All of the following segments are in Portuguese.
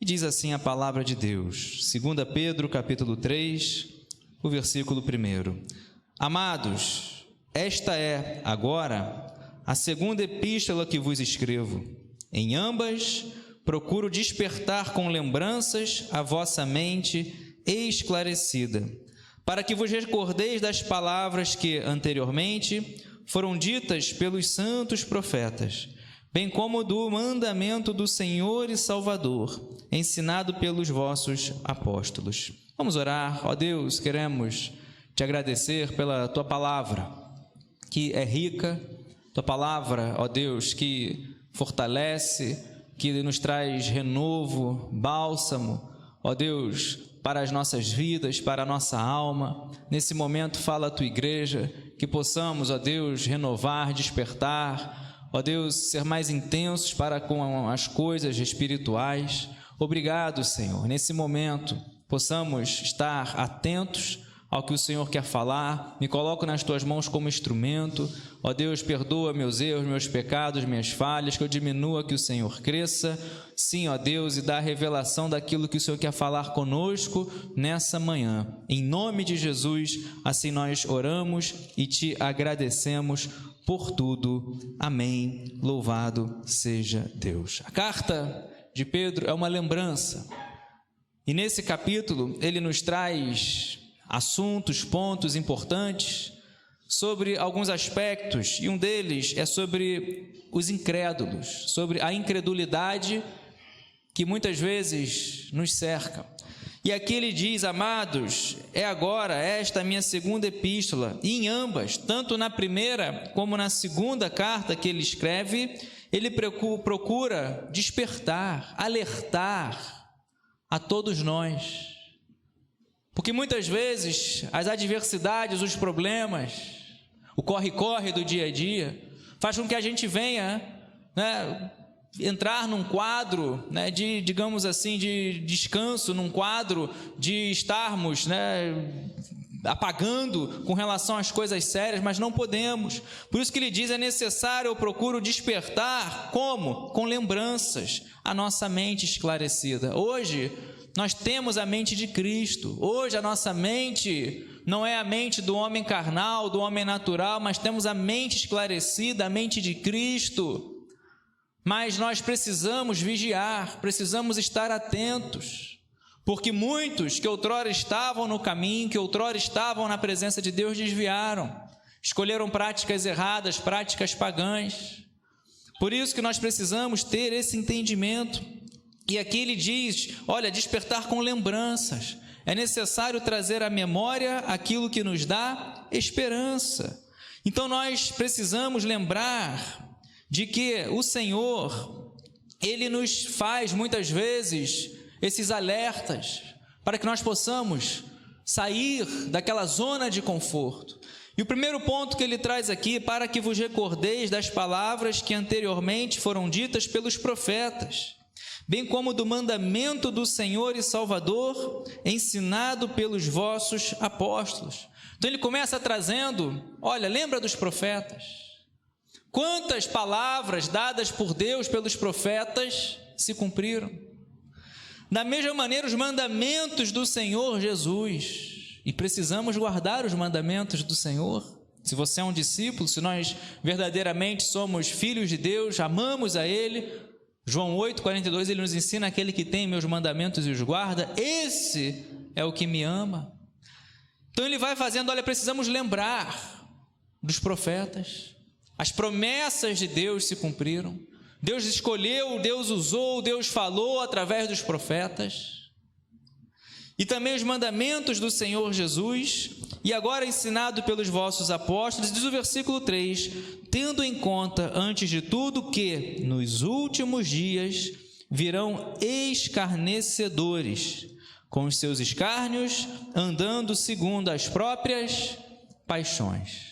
diz assim a palavra de Deus, 2 Pedro, capítulo 3, o versículo 1. Amados, esta é, agora, a segunda epístola que vos escrevo. Em ambas, procuro despertar com lembranças a vossa mente esclarecida, para que vos recordeis das palavras que, anteriormente, foram ditas pelos santos profetas, bem como do mandamento do Senhor e Salvador, ensinado pelos vossos apóstolos. Vamos orar. Ó Deus, queremos te agradecer pela tua palavra, que é rica, tua palavra, ó Deus, que fortalece, que nos traz renovo, bálsamo, ó Deus, para as nossas vidas, para a nossa alma. Nesse momento, fala a tua igreja, que possamos, ó Deus, renovar, despertar, ó Deus, ser mais intensos para com as coisas espirituais. Obrigado, Senhor. Nesse momento, possamos estar atentos ao que o Senhor quer falar. Me coloco nas tuas mãos como instrumento. Ó Deus, perdoa meus erros, meus pecados, minhas falhas, que eu diminua, que o Senhor cresça. Sim, ó Deus, e dá a revelação daquilo que o Senhor quer falar conosco nessa manhã. Em nome de Jesus, assim nós oramos e te agradecemos por tudo. Amém. Louvado seja Deus. A carta de Pedro é uma lembrança. E nesse capítulo ele nos traz assuntos, pontos importantes sobre alguns aspectos, e um deles é sobre os incrédulos, sobre a incredulidade que muitas vezes nos cerca. E aqui ele diz: amados, é agora esta minha segunda epístola, e em ambas, tanto na primeira como na segunda carta que ele escreve, ele procura despertar, alertar a todos nós. Porque muitas vezes as adversidades, os problemas, o corre-corre do dia a dia, faz com que a gente venha, entrar num quadro, de, digamos assim, de descanso, num quadro de estarmos, apagando com relação às coisas sérias, mas não podemos. Por isso que ele diz: é necessário, eu procuro despertar, como? Com lembranças, a nossa mente esclarecida. Hoje nós temos a mente de Cristo. Hoje a nossa mente não é a mente do homem carnal, do homem natural, mas temos a mente esclarecida, a mente de Cristo. Mas nós precisamos vigiar, precisamos estar atentos, porque muitos que outrora estavam no caminho, que outrora estavam na presença de Deus, desviaram, escolheram práticas erradas, práticas pagãs. Por isso que nós precisamos ter esse entendimento. E aqui ele diz: olha, despertar com lembranças. É necessário trazer à memória aquilo que nos dá esperança. Então nós precisamos lembrar de que o Senhor, Ele nos faz muitas vezes esses alertas para que nós possamos sair daquela zona de conforto. E o primeiro ponto que ele traz aqui: para que vos recordeis das palavras que anteriormente foram ditas pelos profetas, bem como do mandamento do Senhor e Salvador, ensinado pelos vossos apóstolos. Então ele começa trazendo: olha, lembra dos profetas. Quantas palavras dadas por Deus pelos profetas se cumpriram? Da mesma maneira, os mandamentos do Senhor Jesus. E precisamos guardar os mandamentos do Senhor. Se você é um discípulo, se nós verdadeiramente somos filhos de Deus, amamos a Ele, João 8,42, ele nos ensina: aquele que tem meus mandamentos e os guarda, esse é o que me ama. Então ele vai fazendo: olha, precisamos lembrar dos profetas. As promessas de Deus se cumpriram. Deus escolheu, Deus usou, Deus falou através dos profetas. E também os mandamentos do Senhor Jesus, e agora ensinado pelos vossos apóstolos. Diz o versículo 3: tendo em conta, antes de tudo, que nos últimos dias virão escarnecedores, com os seus escárnios, andando segundo as próprias paixões.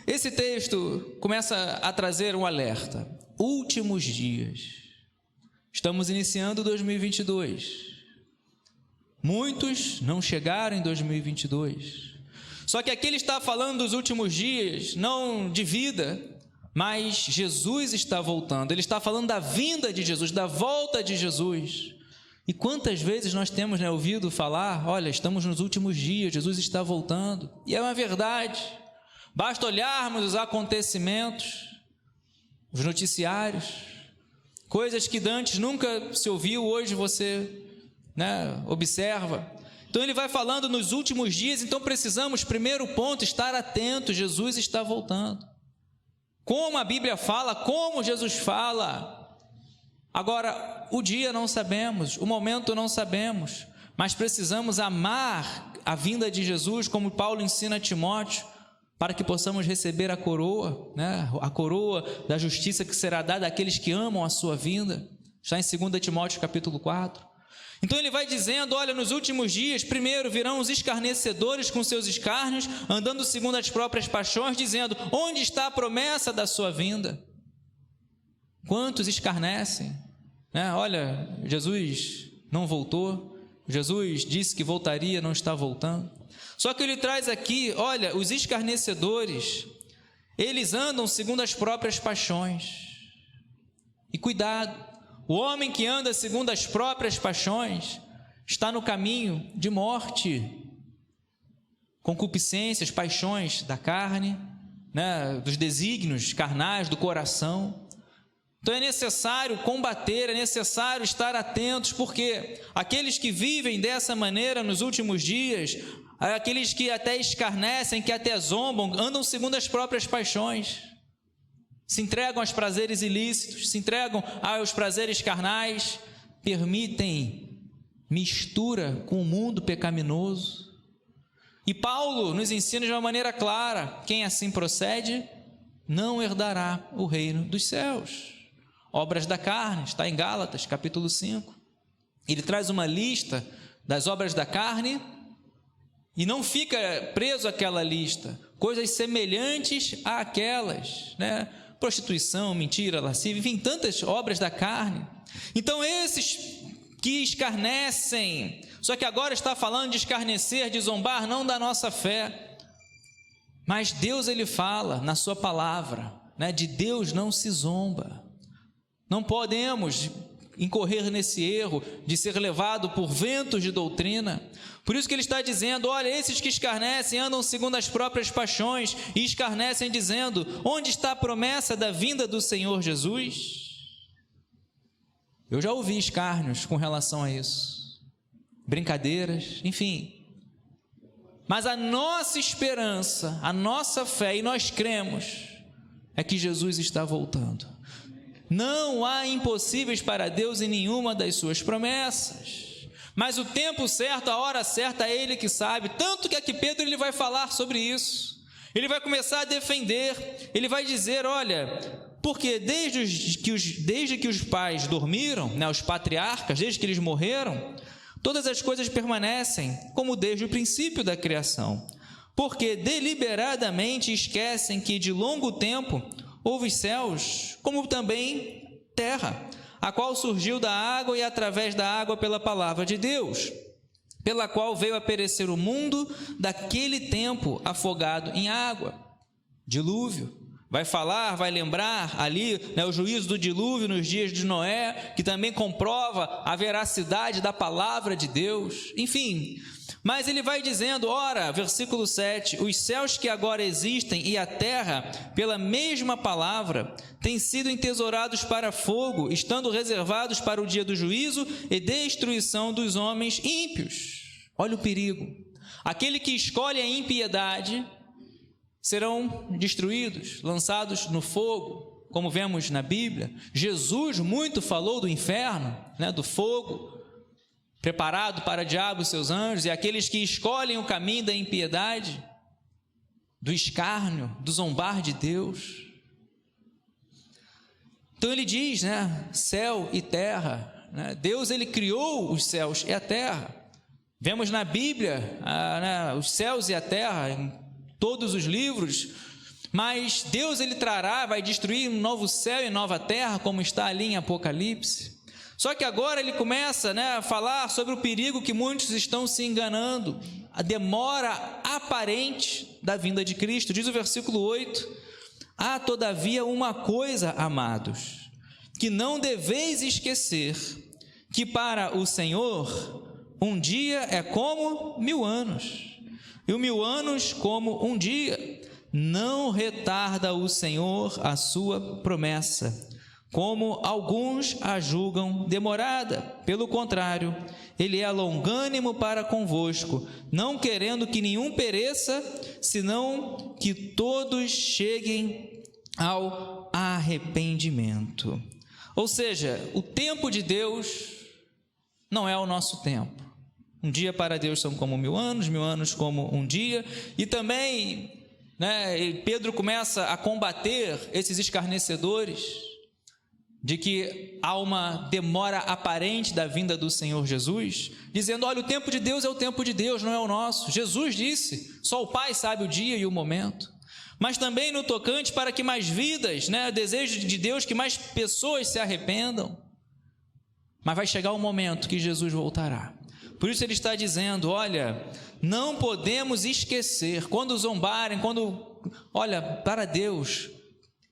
Esse texto começa a trazer um alerta. Últimos dias. Estamos iniciando 2022. Muitos não chegaram em 2022. Só que aqui ele está falando dos últimos dias, não de vida, mas Jesus está voltando. Ele está falando da vinda de Jesus, da volta de Jesus. E quantas vezes nós temos, né, ouvido falar, olha, estamos nos últimos dias, Jesus está voltando. E é uma verdade. Basta olharmos os acontecimentos, os noticiários, coisas que antes nunca se ouviu, hoje você, né, observa. Então ele vai falando nos últimos dias, então precisamos, primeiro ponto, estar atentos, Jesus está voltando. Como a Bíblia fala, como Jesus fala. Agora, o dia não sabemos, o momento não sabemos, mas precisamos amar a vinda de Jesus, como Paulo ensina a Timóteo, para que possamos receber a coroa, né? A coroa da justiça que será dada àqueles que amam a sua vinda. Está em 2 Timóteo capítulo 4. Então ele vai dizendo, olha, nos últimos dias, primeiro virão os escarnecedores com seus escárnios, andando segundo as próprias paixões, dizendo, onde está a promessa da sua vinda? Quantos escarnecem? Olha, Jesus não voltou, Jesus disse que voltaria, não está voltando. Só que ele traz aqui, olha, os escarnecedores, eles andam segundo as próprias paixões. E cuidado, o homem que anda segundo as próprias paixões está no caminho de morte. Concupiscências, paixões da carne, né, dos desígnios carnais, do coração. Então é necessário combater, é necessário estar atentos, porque aqueles que vivem dessa maneira nos últimos dias, aqueles que até escarnecem, que até zombam, andam segundo as próprias paixões, se entregam aos prazeres ilícitos, se entregam aos prazeres carnais, permitem mistura com o mundo pecaminoso. E Paulo nos ensina de uma maneira clara, quem assim procede, não herdará o reino dos céus. Obras da carne, está em Gálatas, capítulo 5. Ele traz uma lista das obras da carne e não fica preso àquela lista. Coisas semelhantes àquelas, né? Prostituição, mentira, lascívia, enfim, tantas obras da carne. Então esses que escarnecem, só que agora está falando de escarnecer, de zombar, não da nossa fé. Mas Deus, ele fala na sua palavra, né? De Deus não se zomba. Não podemos incorrer nesse erro de ser levado por ventos de doutrina. Por isso que ele está dizendo, olha, esses que escarnecem andam segundo as próprias paixões e escarnecem dizendo, onde está a promessa da vinda do Senhor Jesus? Eu já ouvi escárnios com relação a isso, brincadeiras, enfim. Mas a nossa esperança, a nossa fé, e nós cremos, é que Jesus está voltando. Não há impossíveis para Deus em nenhuma das suas promessas, mas o tempo certo, a hora certa, é Ele que sabe. Tanto que aqui Pedro ele vai falar sobre isso, ele vai começar a defender, ele vai dizer, olha, porque desde que os pais dormiram, né, os patriarcas, desde que eles morreram, todas as coisas permanecem como desde o princípio da criação, porque deliberadamente esquecem que de longo tempo houve céus, como também terra, a qual surgiu da água e através da água pela palavra de Deus, pela qual veio a perecer o mundo daquele tempo afogado em água. Dilúvio. Vai falar, vai lembrar ali, né, o juízo do dilúvio nos dias de Noé, que também comprova a veracidade da palavra de Deus. Enfim, mas ele vai dizendo, ora, versículo 7, os céus que agora existem e a terra, pela mesma palavra, têm sido entesourados para fogo, estando reservados para o dia do juízo e destruição dos homens ímpios. Olha o perigo. Aquele que escolhe a impiedade serão destruídos, lançados no fogo, como vemos na Bíblia. Jesus muito falou do inferno, né, do fogo, preparado para o diabo e seus anjos, e aqueles que escolhem o caminho da impiedade, do escárnio, do zombar de Deus. Então ele diz, né, céu e terra, né, Deus ele criou os céus e a terra. Vemos na Bíblia os céus e a terra, em todos os livros, mas Deus ele trará, vai destruir um novo céu e nova terra, como está ali em Apocalipse. Só que agora ele começa, né, a falar sobre o perigo que muitos estão se enganando, a demora aparente da vinda de Cristo. Diz o versículo 8, há todavia uma coisa, amados, que não deveis esquecer, que para o Senhor um dia é como 1000 anos, e 1000 anos como um dia. Não retarda o Senhor a sua promessa, como alguns a julgam demorada. Pelo contrário, Ele é longânimo para convosco, não querendo que nenhum pereça, senão que todos cheguem ao arrependimento. Ou seja, o tempo de Deus não é o nosso tempo. Um dia para Deus são como 1000 anos, 1000 anos como um dia. E também, Pedro começa a combater esses escarnecedores de que há uma demora aparente da vinda do Senhor Jesus, dizendo: olha, o tempo de Deus é o tempo de Deus, não é o nosso. Jesus disse: só o Pai sabe o dia e o momento. Mas também no tocante para que mais vidas, o desejo de Deus que mais pessoas se arrependam. Mas vai chegar um momento que Jesus voltará. Por isso ele está dizendo: olha, não podemos esquecer, quando zombarem, olha, para Deus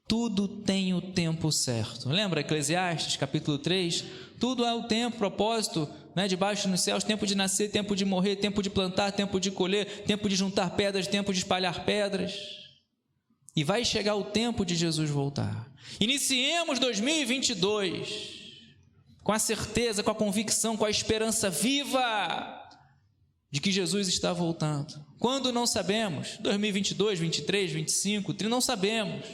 tudo tem o tempo certo. Lembra Eclesiastes capítulo 3? Tudo é o tempo, propósito, debaixo nos céus, tempo de nascer, tempo de morrer, tempo de plantar, tempo de colher, tempo de juntar pedras, tempo de espalhar pedras. E vai chegar o tempo de Jesus voltar. Iniciemos 2022 com a certeza, com a convicção, com a esperança viva de que Jesus está voltando. Quando não sabemos, 2022, 23, 25, 30, não sabemos.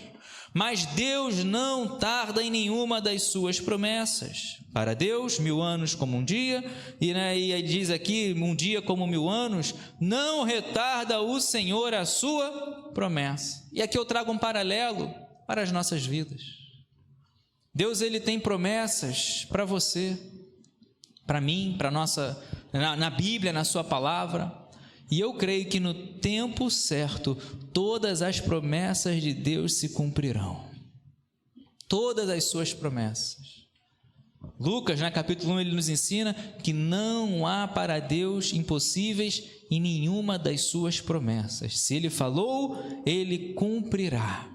Mas Deus não tarda em nenhuma das suas promessas. Para Deus, 1000 anos como um dia, e diz aqui, um dia como 1000 anos, não retarda o Senhor a sua promessa. E aqui eu trago um paralelo para as nossas vidas. Deus, Ele tem promessas para você, para mim, para na Bíblia, na sua palavra. E eu creio que no tempo certo, todas as promessas de Deus se cumprirão. Todas as suas promessas. Lucas, capítulo 1, ele nos ensina que não há para Deus impossíveis em nenhuma das suas promessas. Se Ele falou, Ele cumprirá.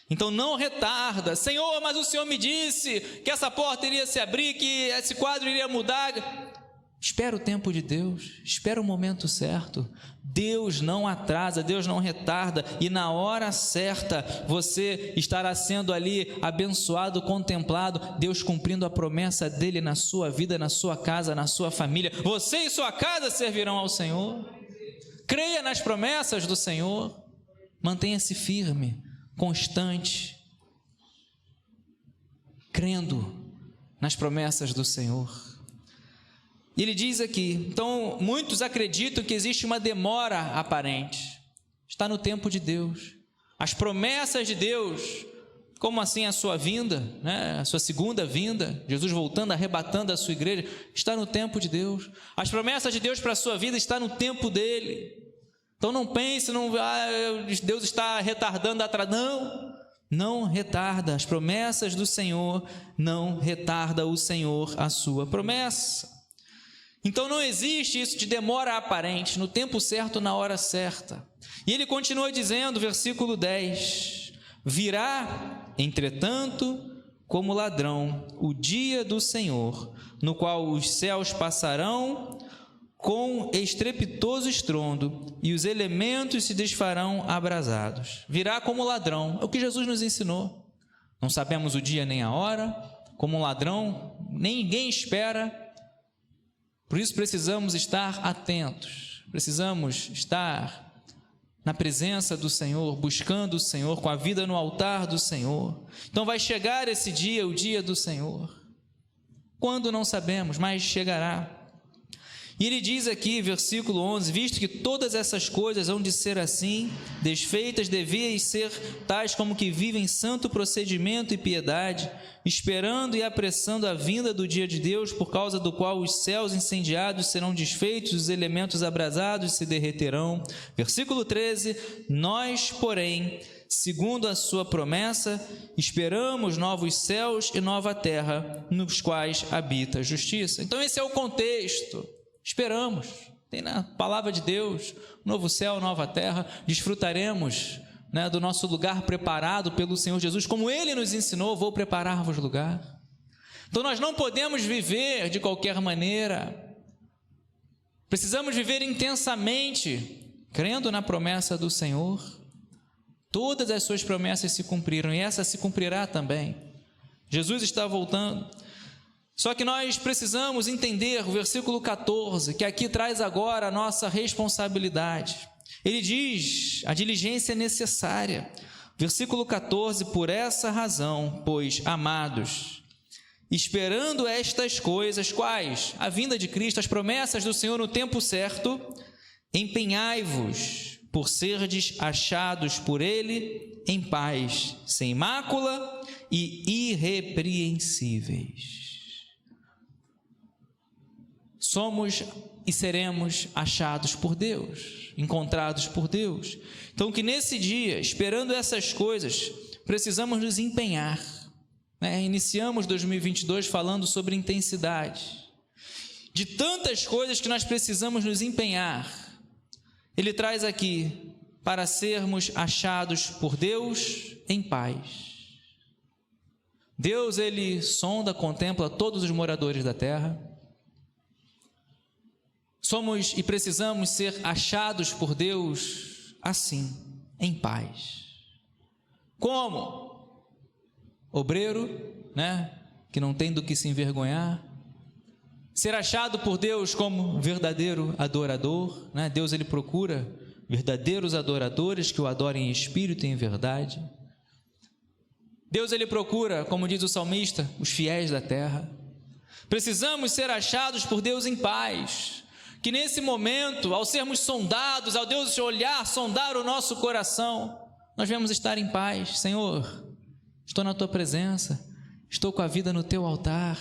Então não retarda. Senhor, mas o Senhor me disse que essa porta iria se abrir, que esse quadro iria mudar. Espera o tempo de Deus, espera o momento certo. Deus não atrasa, Deus não retarda, e na hora certa você estará sendo ali abençoado, contemplado, Deus cumprindo a promessa dele na sua vida, na sua casa, na sua família. Você e sua casa servirão ao Senhor. Creia nas promessas do Senhor, mantenha-se firme, constante, crendo nas promessas do Senhor. E ele diz aqui, então muitos acreditam que existe uma demora aparente. Está no tempo de Deus. As promessas de Deus, como assim a sua vinda, a sua segunda vinda, Jesus voltando, arrebatando a sua igreja, está no tempo de Deus. As promessas de Deus para a sua vida está no tempo dele. Então não pense, Deus está retardando atrás. Não retarda. As promessas do Senhor, não retarda o Senhor a sua promessa. Então não existe isso de demora aparente, no tempo certo, na hora certa. E ele continua dizendo, versículo 10: virá, entretanto, como ladrão, o dia do Senhor, no qual os céus passarão com estrepitoso estrondo, e os elementos se desfarão abrasados. Virá como ladrão, é o que Jesus nos ensinou. Não sabemos o dia nem a hora, como um ladrão, ninguém espera. Por isso precisamos estar atentos, precisamos estar na presença do Senhor, buscando o Senhor, com a vida no altar do Senhor. Então vai chegar esse dia, o dia do Senhor. Quando não sabemos, mas chegará. E ele diz aqui, versículo 11, visto que todas essas coisas hão de ser assim, desfeitas, deveis ser tais como que vivem santo procedimento e piedade, esperando e apressando a vinda do dia de Deus, por causa do qual os céus incendiados serão desfeitos, os elementos abrasados se derreterão. Versículo 13, nós, porém, segundo a sua promessa, esperamos novos céus e nova terra, nos quais habita a justiça. Então esse é o contexto. Esperamos, tem na palavra de Deus, novo céu, nova terra, desfrutaremos do nosso lugar preparado pelo Senhor Jesus, como Ele nos ensinou, vou preparar-vos lugar. Então nós não podemos viver de qualquer maneira. Precisamos viver intensamente, crendo na promessa do Senhor. Todas as suas promessas se cumpriram e essa se cumprirá também. Jesus está voltando. Só que nós precisamos entender o versículo 14, que aqui traz agora a nossa responsabilidade. Ele diz, a diligência é necessária. Versículo 14, por essa razão, pois, amados, esperando estas coisas, quais? A vinda de Cristo, as promessas do Senhor no tempo certo, empenhai-vos por serdes achados por Ele em paz, sem mácula e irrepreensíveis. Somos e seremos achados por Deus, encontrados por Deus. Então, que nesse dia, esperando essas coisas, precisamos nos empenhar. Iniciamos 2022 falando sobre intensidade. De tantas coisas que nós precisamos nos empenhar, ele traz aqui, para sermos achados por Deus em paz. Deus, ele sonda, contempla todos os moradores da terra. Somos e precisamos ser achados por Deus assim, em paz. Como? Obreiro, que não tem do que se envergonhar. Ser achado por Deus como verdadeiro adorador, Deus, ele procura verdadeiros adoradores que o adorem em espírito e em verdade. Deus, ele procura, como diz o salmista, os fiéis da terra. Precisamos ser achados por Deus em paz. Que nesse momento, ao sermos sondados, ao Deus olhar, sondar o nosso coração, nós vamos estar em paz. Senhor, estou na Tua presença, estou com a vida no Teu altar,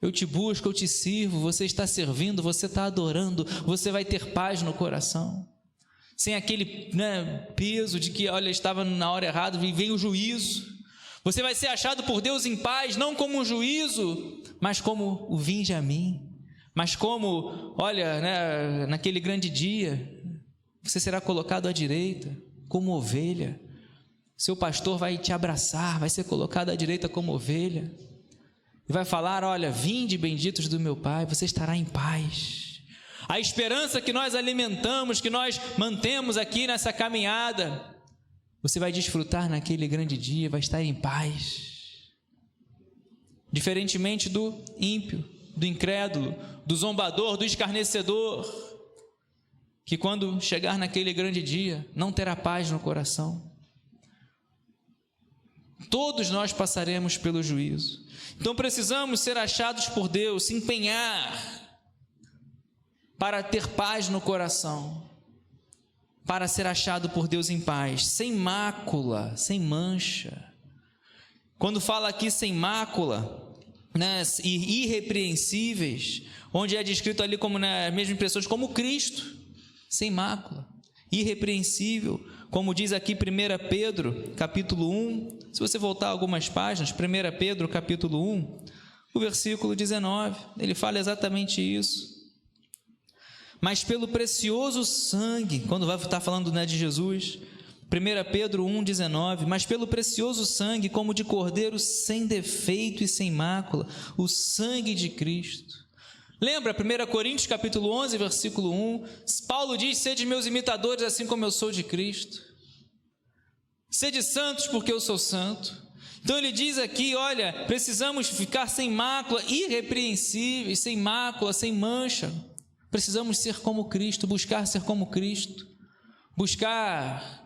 eu Te busco, eu Te sirvo, você está servindo, você está adorando, você vai ter paz no coração. Sem aquele peso de que, olha, estava na hora errada e vem o juízo. Você vai ser achado por Deus em paz, não como um juízo, mas como o vinde a mim. Mas como, olha, naquele grande dia, você será colocado à direita, como ovelha. Seu pastor vai te abraçar, vai ser colocado à direita como ovelha. E vai falar, olha, vinde benditos do meu Pai, você estará em paz. A esperança que nós alimentamos, que nós mantemos aqui nessa caminhada, você vai desfrutar naquele grande dia, vai estar em paz. Diferentemente do ímpio, do incrédulo, do zombador, do escarnecedor, que quando chegar naquele grande dia, não terá paz no coração. Todos nós passaremos pelo juízo. Então precisamos ser achados por Deus, se empenhar para ter paz no coração, para ser achado por Deus em paz, sem mácula, sem mancha. Quando fala aqui sem mácula, e irrepreensíveis, onde é descrito ali como as mesmas pessoas, como Cristo, sem mácula, irrepreensível, como diz aqui 1 Pedro, capítulo 1, se você voltar algumas páginas, 1 Pedro, capítulo 1, o versículo 19, ele fala exatamente isso. Mas pelo precioso sangue, quando vai estar falando de Jesus, 1 Pedro 1,19, mas pelo precioso sangue, como de cordeiro sem defeito e sem mácula, o sangue de Cristo. Lembra 1 Coríntios capítulo 11, versículo 1, Paulo diz, sede meus imitadores assim como eu sou de Cristo. Sede santos porque eu sou santo. Então ele diz aqui, olha, precisamos ficar sem mácula, irrepreensíveis, sem mácula, sem mancha. Precisamos ser como Cristo, buscar ser como Cristo, buscar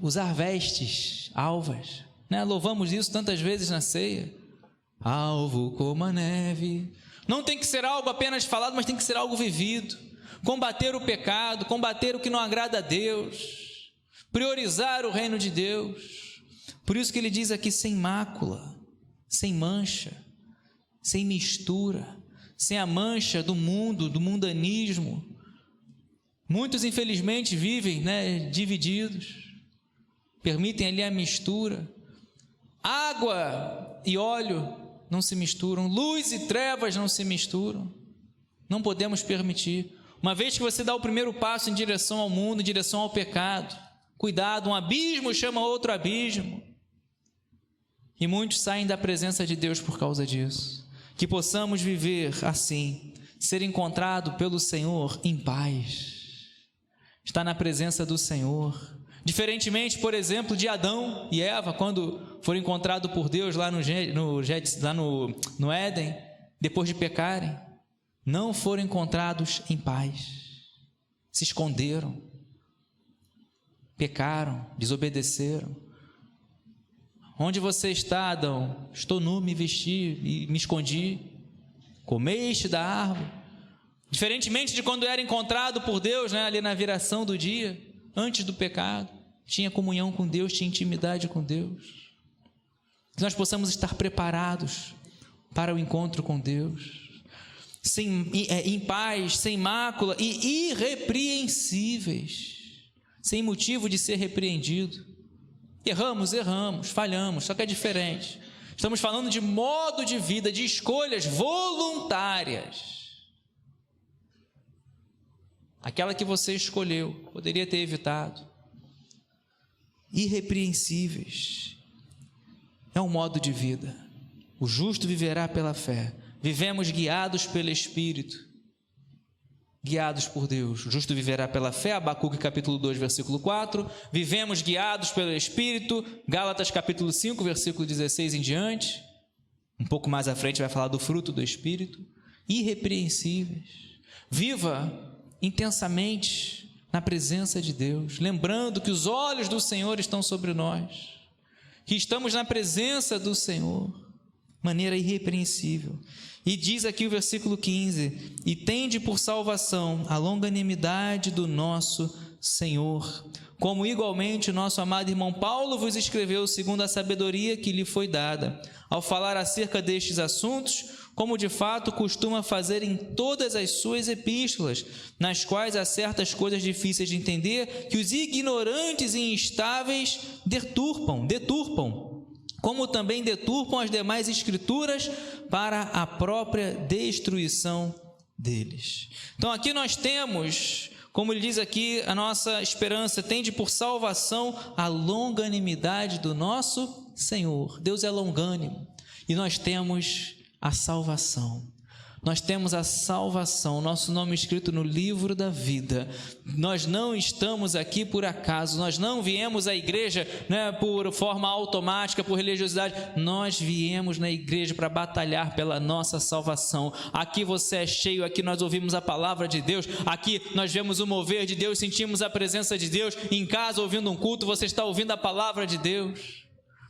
usar vestes alvas, Louvamos isso tantas vezes na ceia. Alvo como a neve. Não tem que ser algo apenas falado, mas tem que ser algo vivido. Combater o pecado, combater o que não agrada a Deus, priorizar o reino de Deus. Por isso que ele diz aqui sem mácula, sem mancha, sem mistura, sem a mancha do mundo, do mundanismo. Muitos infelizmente vivem divididos, permitem ali a mistura. Água e óleo não se misturam, luz e trevas não se misturam. Não podemos permitir. Uma vez que você dá o primeiro passo em direção ao mundo, em direção ao pecado, cuidado, um abismo chama outro abismo. E muitos saem da presença de Deus por causa disso. Que possamos viver assim, ser encontrado pelo Senhor em paz, estar na presença do Senhor. Diferentemente, por exemplo, de Adão e Eva, quando foram encontrados por Deus lá no Éden, depois de pecarem, não foram encontrados em paz, se esconderam, pecaram, desobedeceram. Onde você está, Adão? Estou nu, me vesti e me escondi. Comeste da árvore. Diferentemente de quando era encontrado por Deus, ali na viração do dia, antes do pecado, tinha comunhão com Deus, tinha intimidade com Deus. Que nós possamos estar preparados para o encontro com Deus, em paz, sem mácula e irrepreensíveis, sem motivo de ser repreendido. Erramos, falhamos, só que é diferente. Estamos falando de modo de vida, de escolhas voluntárias. Aquela que você escolheu, poderia ter evitado. Irrepreensíveis. É um modo de vida. O justo viverá pela fé. Vivemos guiados pelo Espírito, guiados por Deus. O justo viverá pela fé, Abacuque capítulo 2, versículo 4. Vivemos guiados pelo Espírito, Gálatas capítulo 5, versículo 16 em diante. Um pouco mais à frente vai falar do fruto do Espírito. Irrepreensíveis. Viva intensamente na presença de Deus, lembrando que os olhos do Senhor estão sobre nós, que estamos na presença do Senhor, maneira irrepreensível. E diz aqui o versículo 15: e tende por salvação a longanimidade do nosso Senhor, como igualmente nosso amado irmão Paulo vos escreveu segundo a sabedoria que lhe foi dada, ao falar acerca destes assuntos, como de fato costuma fazer em todas as suas epístolas, nas quais há certas coisas difíceis de entender, que os ignorantes e instáveis deturpam, como também deturpam as demais escrituras para a própria destruição deles. Então aqui nós temos, como ele diz aqui, a nossa esperança tende por salvação a longanimidade do nosso Senhor. Deus é longânimo e nós temos a salvação. Nós temos a salvação, nosso nome escrito no livro da vida. Nós não estamos aqui por acaso, nós não viemos à igreja por forma automática, por religiosidade. Nós viemos na igreja para batalhar pela nossa salvação. Aqui você é cheio, aqui nós ouvimos a palavra de Deus, aqui nós vemos o mover de Deus, sentimos a presença de Deus. Em casa, ouvindo um culto, você está ouvindo a palavra de Deus,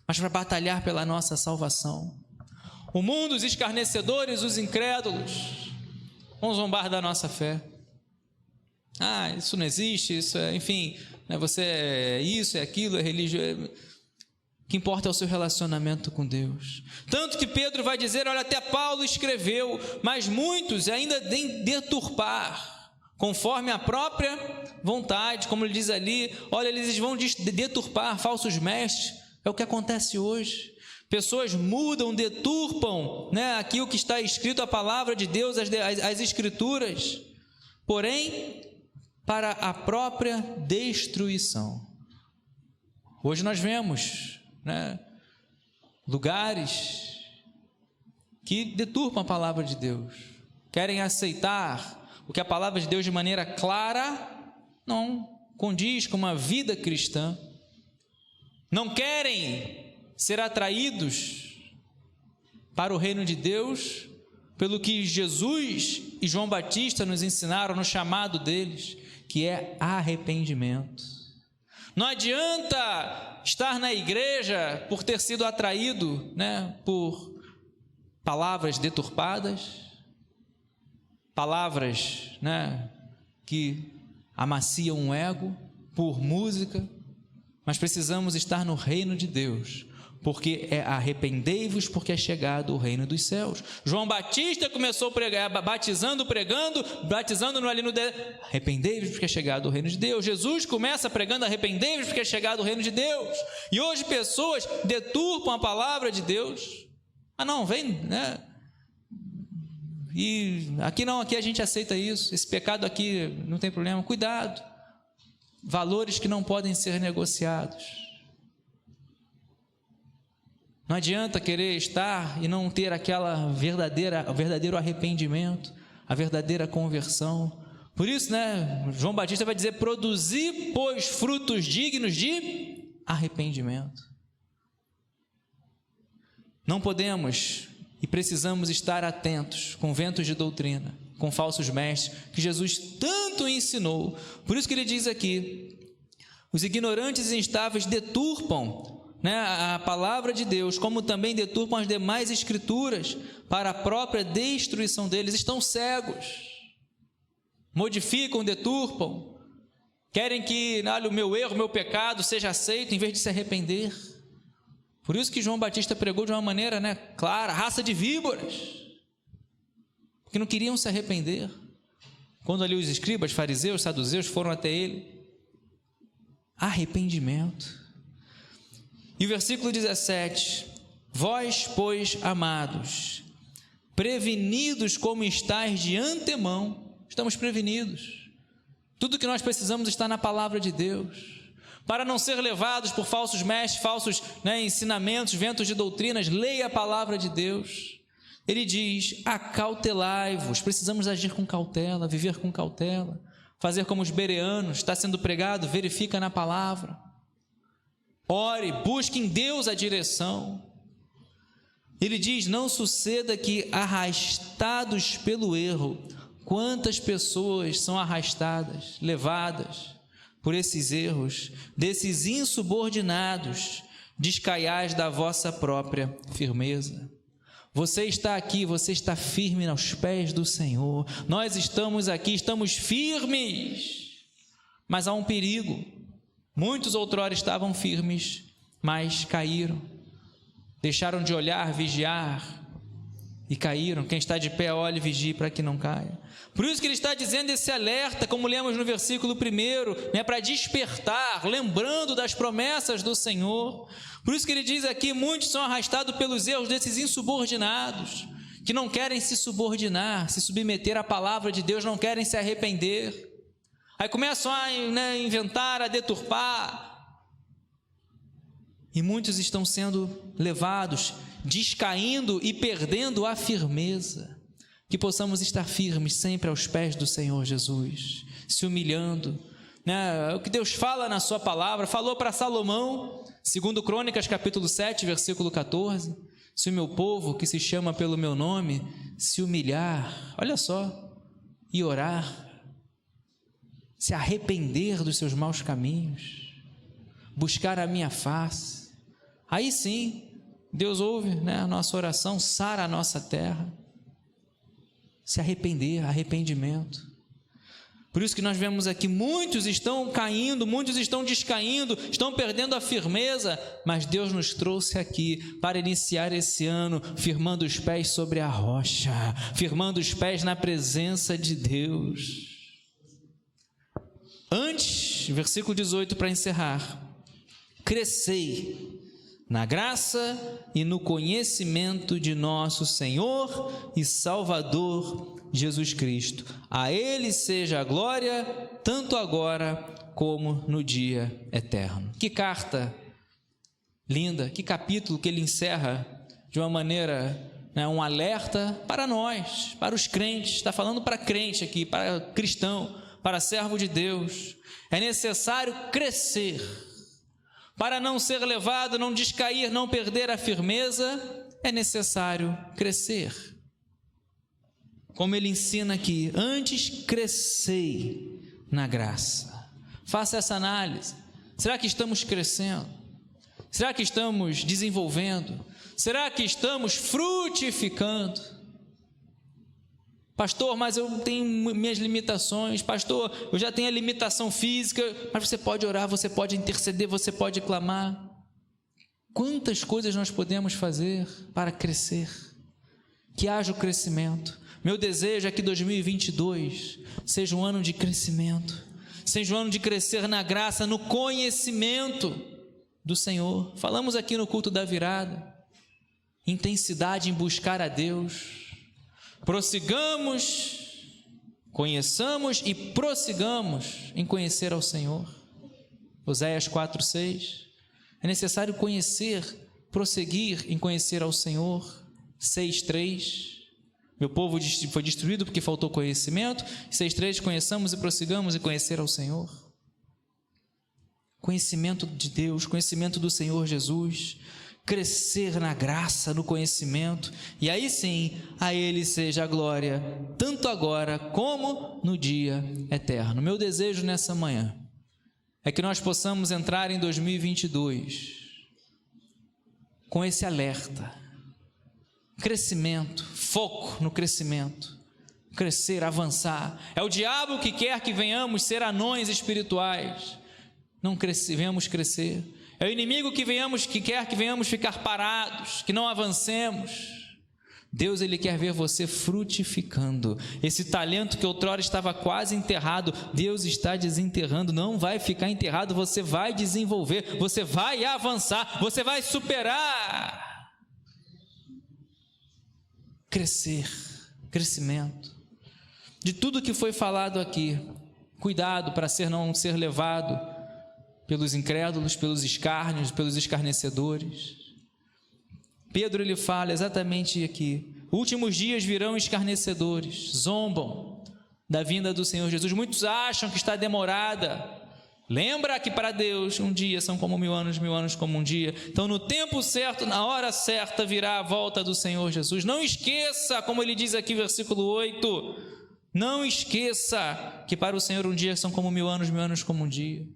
mas para batalhar pela nossa salvação. O mundo, os escarnecedores, os incrédulos vão zombar da nossa fé. Isso não existe, isso é, enfim, você é isso, é aquilo, é religião. O que importa é o seu relacionamento com Deus. Tanto que Pedro vai dizer, olha, até Paulo escreveu, mas muitos ainda deturpar, conforme a própria vontade, como ele diz ali, olha, eles vão deturpar falsos mestres, é o que acontece hoje. Pessoas mudam, deturpam aqui o que está escrito, a palavra de Deus, as escrituras, porém, para a própria destruição. Hoje nós vemos lugares que deturpam a palavra de Deus, querem aceitar o que a palavra de Deus de maneira clara não condiz com uma vida cristã, não querem ser atraídos para o reino de Deus pelo que Jesus e João Batista nos ensinaram no chamado deles, que é arrependimento. Não adianta estar na igreja por ter sido atraído por palavras deturpadas, palavras que amaciam o ego, por música, mas precisamos estar no reino de Deus, porque é arrependei-vos, porque é chegado o reino dos céus. João Batista começou a pregar, batizando ali no arrependei-vos, porque é chegado o reino de Deus. Jesus começa pregando arrependei-vos, porque é chegado o reino de Deus. E hoje pessoas deturpam a palavra de Deus. Vem, e aqui não, aqui a gente aceita isso, esse pecado aqui não tem problema. Cuidado, valores que não podem ser negociados. Não adianta querer estar e não ter o verdadeiro arrependimento, a verdadeira conversão. Por isso, João Batista vai dizer: produzir, pois, frutos dignos de arrependimento. Não podemos e precisamos estar atentos com ventos de doutrina, com falsos mestres, que Jesus tanto ensinou. Por isso que ele diz aqui: os ignorantes e instáveis deturpam a palavra de Deus, como também deturpam as demais escrituras para a própria destruição deles. Estão cegos, modificam, deturpam, querem que o meu erro, o meu pecado seja aceito em vez de se arrepender. Por isso que João Batista pregou de uma maneira clara: raça de víboras, porque não queriam se arrepender. Quando ali os escribas, fariseus, saduceus foram até ele, arrependimento. E o versículo 17: vós, pois, amados, prevenidos como estáis de antemão. Estamos prevenidos. Tudo que nós precisamos está na palavra de Deus, para não ser levados por falsos mestres, falsos ensinamentos, ventos de doutrinas. Leia a palavra de Deus. Ele diz: acautelai-vos. Precisamos agir com cautela, viver com cautela, fazer como os bereanos. Está sendo pregado, verifica na palavra. Ore, busque em Deus a direção. Ele diz: não suceda que, arrastados pelo erro, quantas pessoas são arrastadas, levadas por esses erros, desses insubordinados, descaiais da vossa própria firmeza. Você está aqui, você está firme aos pés do Senhor. Nós estamos aqui, estamos firmes, mas há um perigo. Muitos outrora estavam firmes, mas caíram, deixaram de olhar, vigiar e caíram. Quem está de pé, olhe e vigie para que não caia. Por isso que ele está dizendo esse alerta, como lemos no versículo 1, para despertar, lembrando das promessas do Senhor. Por isso que ele diz aqui: muitos são arrastados pelos erros desses insubordinados, que não querem se subordinar, se submeter à palavra de Deus, não querem se arrepender. Aí começam a inventar, a deturpar. E muitos estão sendo levados, descaindo e perdendo a firmeza. Que possamos estar firmes sempre aos pés do Senhor Jesus, se humilhando. O que Deus fala na sua palavra, falou para Salomão, 2 Crônicas capítulo 7, versículo 14. Se o meu povo, que se chama pelo meu nome, se humilhar, olha só, e orar, se arrepender dos seus maus caminhos, buscar a minha face, aí sim, Deus ouve a nossa oração, sara a nossa terra. Se arrepender, arrependimento. Por isso que nós vemos aqui, muitos estão caindo, muitos estão descaindo, estão perdendo a firmeza, mas Deus nos trouxe aqui para iniciar esse ano firmando os pés sobre a rocha, firmando os pés na presença de Deus. Antes, versículo 18 para encerrar: crescei na graça e no conhecimento de nosso Senhor e Salvador Jesus Cristo. A Ele seja a glória, tanto agora como no dia eterno. Que carta linda, que capítulo que ele encerra de uma maneira, um alerta para nós, para os crentes. Está falando para crente aqui, para cristão, para servo de Deus. É necessário crescer. Para não ser levado, não descair, não perder a firmeza, é necessário crescer. Como ele ensina aqui: antes crescei na graça. Faça essa análise. Será que estamos crescendo? Será que estamos desenvolvendo? Será que estamos frutificando? Pastor, mas eu tenho minhas limitações. Pastor, eu já tenho a limitação física. Mas você pode orar, você pode interceder, você pode clamar. Quantas coisas nós podemos fazer para crescer? Que haja o crescimento. Meu desejo é que 2022 seja um ano de crescimento, seja um ano de crescer na graça, no conhecimento do Senhor. Falamos aqui no culto da virada, intensidade em buscar a Deus. Prossigamos, conheçamos e prossigamos em conhecer ao Senhor. Oséias 4:6. É necessário conhecer, prosseguir em conhecer ao Senhor. 6:3, meu povo foi destruído porque faltou conhecimento. 6:3, conheçamos e prossigamos em conhecer ao Senhor. Conhecimento de Deus, conhecimento do Senhor Jesus, crescer na graça, no conhecimento, e aí sim, a Ele seja a glória, tanto agora como no dia eterno. Meu desejo nessa manhã é que nós possamos entrar em 2022 com esse alerta, crescimento, foco no crescimento, crescer, avançar. É o diabo que quer que venhamos ser anões espirituais, não venhamos crescer. É o inimigo que quer que venhamos ficar parados, que não avancemos. Deus, Ele quer ver você frutificando. Esse talento que outrora estava quase enterrado, Deus está desenterrando, não vai ficar enterrado, você vai desenvolver, você vai avançar, você vai superar. Crescer, crescimento. De tudo que foi falado aqui, cuidado para não ser levado pelos incrédulos, pelos escárnios, pelos escarnecedores. Pedro, ele fala exatamente aqui: últimos dias virão escarnecedores, zombam da vinda do Senhor Jesus. Muitos acham que está demorada. Lembra que para Deus um dia são como 1000 anos como um dia. Então, no tempo certo, na hora certa, virá a volta do Senhor Jesus. Não esqueça, como ele diz aqui, versículo 8, não esqueça que para o Senhor um dia são como 1000 anos como um dia.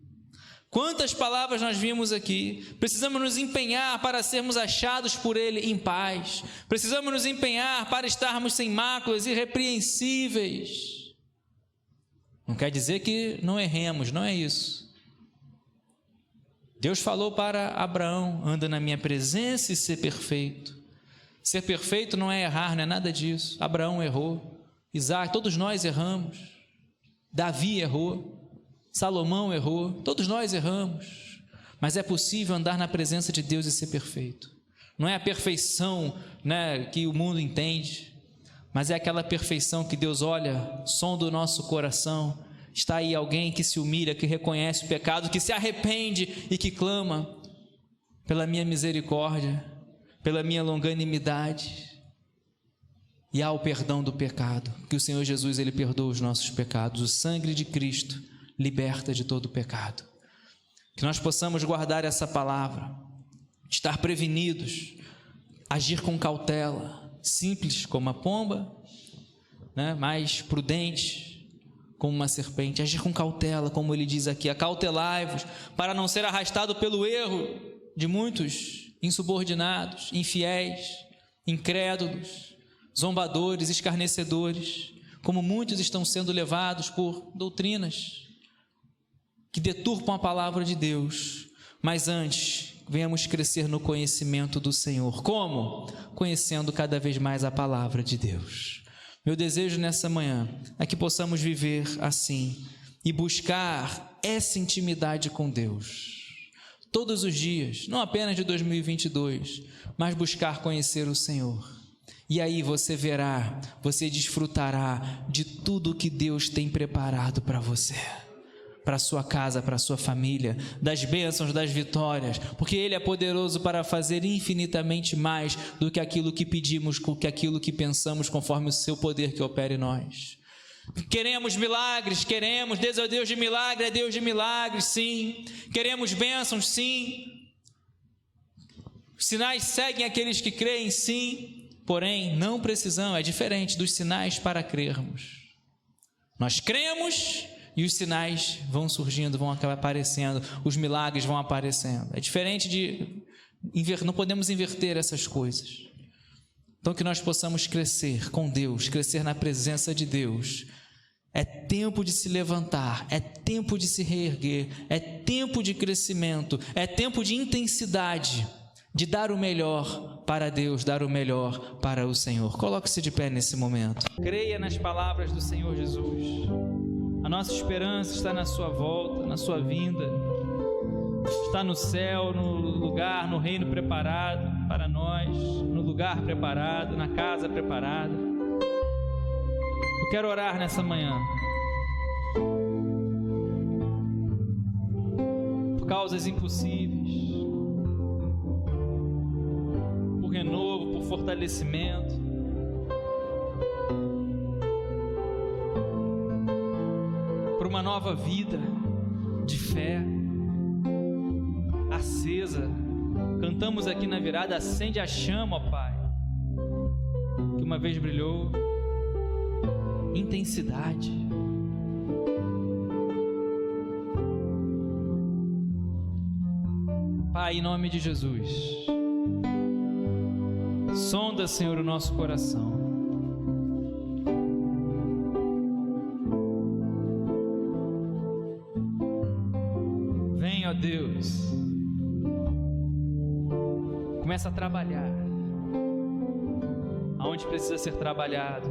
Quantas palavras nós vimos aqui. Precisamos nos empenhar para sermos achados por Ele em paz. Precisamos nos empenhar para estarmos sem máculas, irrepreensíveis. Não quer dizer que não erremos, não é isso. Deus falou para Abraão: anda na minha presença e ser perfeito. Ser perfeito não é errar, não é nada disso. Abraão errou, Isaac, todos nós erramos. Davi errou, Salomão errou, todos nós erramos, mas é possível andar na presença de Deus e ser perfeito. Não é a perfeição, né, que o mundo entende, mas é aquela perfeição que Deus olha, sonda o nosso coração. Está aí alguém que se humilha, que reconhece o pecado, que se arrepende e que clama pela minha misericórdia, pela minha longanimidade. E há o perdão do pecado, que o Senhor Jesus, Ele perdoa os nossos pecados. O sangue de Cristo liberta de todo o pecado. Que nós possamos guardar essa palavra, estar prevenidos, agir com cautela, simples como a pomba, né? Mais prudente como uma serpente, agir com cautela, como ele diz aqui: acautelai-vos, para não ser arrastado pelo erro de muitos insubordinados, infiéis, incrédulos, zombadores, escarnecedores, como muitos estão sendo levados por doutrinas que deturpam a palavra de Deus. Mas antes, venhamos crescer no conhecimento do Senhor. Como? Conhecendo cada vez mais a palavra de Deus. Meu desejo nessa manhã é que possamos viver assim e buscar essa intimidade com Deus todos os dias, não apenas de 2022, mas buscar conhecer o Senhor. E aí você verá, você desfrutará de tudo que Deus tem preparado para você, para a sua casa, para a sua família, das bênçãos, das vitórias, porque Ele é poderoso para fazer infinitamente mais do que aquilo que pedimos, do que aquilo que pensamos, conforme o seu poder que opera em nós. Queremos milagres, queremos. Deus é Deus de milagre, é Deus de milagres, sim. Queremos bênçãos, sim. Os sinais seguem aqueles que creem, sim. Porém, não precisamos, é diferente dos sinais para crermos. Nós cremos e os sinais vão surgindo, vão acabar aparecendo, os milagres vão aparecendo. É diferente de... não podemos inverter essas coisas. Então, que nós possamos crescer com Deus, crescer na presença de Deus. É tempo de se levantar, é tempo de se reerguer, é tempo de crescimento, é tempo de intensidade, de dar o melhor para Deus, dar o melhor para o Senhor. Coloque-se de pé nesse momento. Creia nas palavras do Senhor Jesus. A nossa esperança está na sua volta, na sua vinda. Está no céu, no lugar, no reino preparado para nós, no lugar preparado, na casa preparada. Eu quero orar nessa manhã. Por causas impossíveis, fortalecimento. Por uma nova vida de fé acesa. Cantamos aqui na virada: acende a chama, ó Pai, que uma vez brilhou. Intensidade. Pai, em nome de Jesus, sonda, Senhor, o nosso coração. Vem, ó Deus, começa a trabalhar aonde precisa ser trabalhado.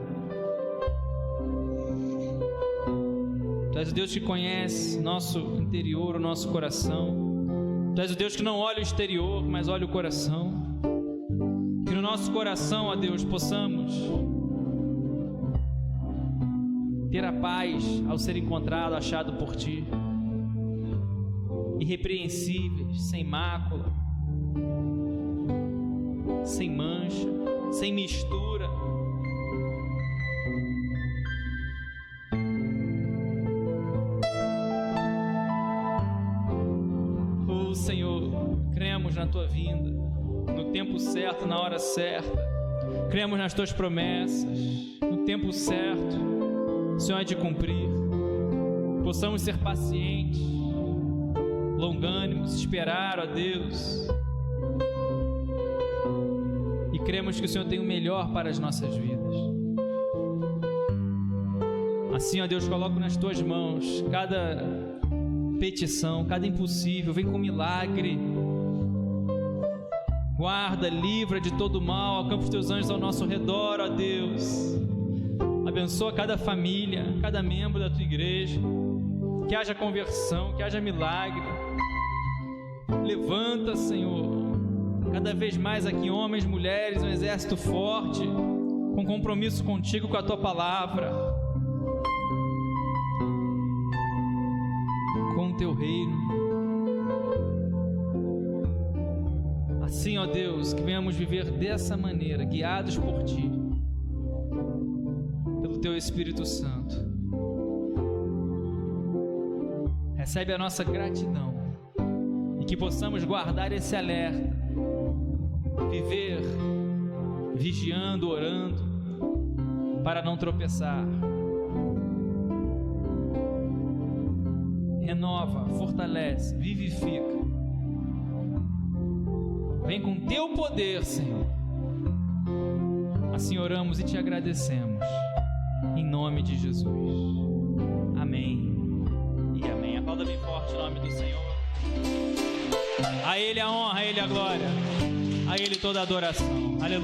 Tu és o Deus que conhece nosso interior, o nosso coração. Tu és o Deus que não olha o exterior, mas olha o coração. Que no nosso coração, ó Deus, possamos ter a paz ao ser encontrado, achado por Ti. Irrepreensíveis, sem mácula, sem mancha, sem mistura. Oh Senhor, cremos na Tua vinda, no tempo certo, na hora certa. Cremos nas Tuas promessas, no tempo certo, o Senhor há de cumprir. Possamos ser pacientes, longânimos, esperar, ó Deus. E cremos que o Senhor tem o melhor para as nossas vidas. Assim, ó Deus, coloco nas Tuas mãos cada petição, cada impossível. Vem com milagre. Guarda, livra de todo mal. Acampa os Teus anjos ao nosso redor, ó Deus. Abençoa cada família, cada membro da Tua igreja. Que haja conversão, que haja milagre. Levanta, Senhor, cada vez mais aqui homens, mulheres, um exército forte, com compromisso contigo, com a Tua palavra, com o Teu reino. Assim, ó Deus, que venhamos viver dessa maneira, guiados por Ti, pelo Teu Espírito Santo. Recebe a nossa gratidão e que possamos guardar esse alerta, viver vigiando, orando, para não tropeçar. Renova, fortalece, vivifica. Vem com Teu poder, Senhor. Assim oramos e Te agradecemos, em nome de Jesus. Amém e amém. Aplauda bem forte o nome do Senhor. A Ele a honra, a Ele a glória, a Ele toda a adoração. Aleluia.